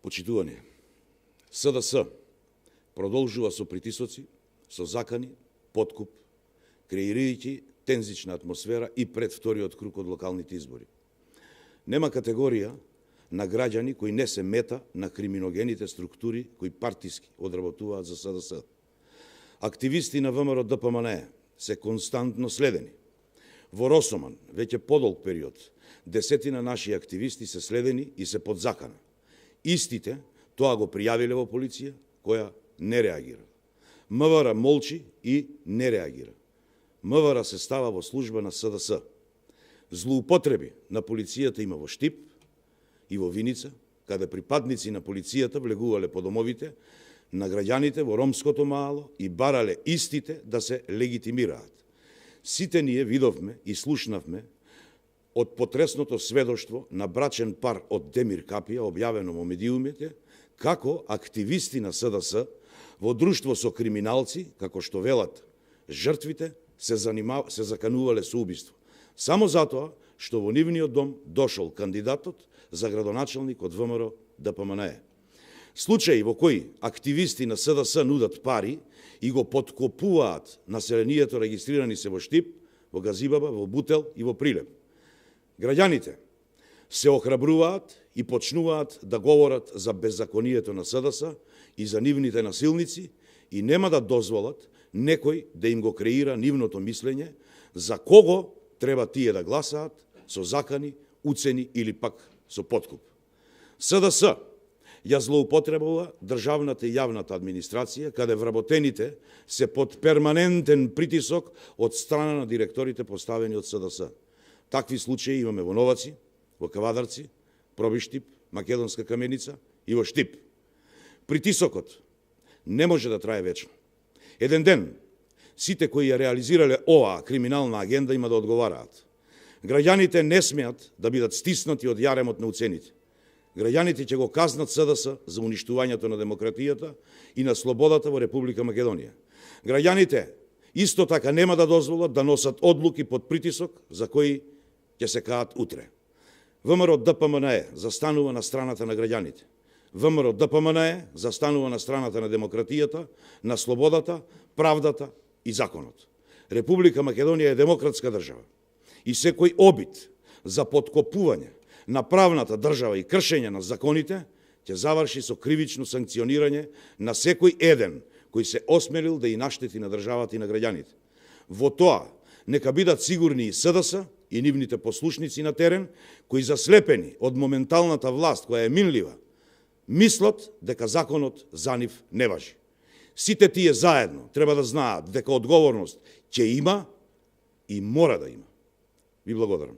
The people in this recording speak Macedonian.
Почитувани, СДС продолжува со притисоци, со закани, подкуп, креирајќи тензична атмосфера и пред вториот круг од локалните избори. Нема категорија на граѓани кои не се мета на криминогените структури кои партиски одработуваат за СДС. Активисти на ВМРО ДПМНЕ се константно следени. Во Росоман, веќе подолг период, десетина наши активисти се следени и се под закана. Истите тоа го пријавиле во полиција, која не реагира. МВР молчи и не реагира. МВР се става во служба на СДС. Злоупотреби на полицијата има во Штип и во Виница, каде припадници на полицијата влегувале по домовите на граѓаните во ромското мало и барале истите да се легитимираат. Сите ние видовме и слушнавме од потресното сведоштво на брачен пар од Демир Капија, објавено во медиумите, како активисти на СДС во друштво со криминалци, како што велат жртвите, се заканувале со убиство. Само затоа што во нивниот дом дошол кандидатот за градоначалник од ВМРО ДПМНЕ. Случаи во кои активисти на СДС нудат пари и го подкопуваат населението регистрирани се во Штип, во Газибаба, во Бутел и во Прилеп. Граѓаните се охрабруваат и почнуваат да говорат за беззаконието на СДС и за нивните насилници и нема да дозволат некој да им го креира нивното мислење за кого треба тие да гласаат со закани, уцени или пак со подкуп. СДС ја злоупотребува државната и јавната администрација, каде вработените се под перманентен притисок од страна на директорите поставени од СДС. Такви случаи имаме во Новаци, во Кавадарци, Пробиштип, Македонска Каменица и во Штип. Притисокот не може да трае вечно. Еден ден, сите кои ја реализирале оваа криминална агенда има да одговараат. Граѓаните не смеат да бидат стиснати од јаремот на уцените. Граѓаните ќе го казнат СДС за уништувањето на демократијата и на слободата во Република Македонија. Граѓаните исто така нема да дозволат да носат одлуки под притисок за кои ќе се каат утре. ВМРО ДПМНЕ застанува на страната на граѓаните. ВМРО ДПМНЕ застанува на страната на демократијата, на слободата, правдата и законот. Република Македонија е демократска држава и секој обид за подкопување на правната држава и кршење на законите ќе заврши со кривично санкционирање на секој еден кој се осмелил да и наштети на државата и на граѓаните. Во тоа нека бидат сигурни и СДС и нивните послушници на терен, кои заслепени од моменталната власт која е минлива, мислат дека законот за нив не важи. Сите тие заедно треба да знаат дека одговорност ќе има и мора да има. Ви благодарам.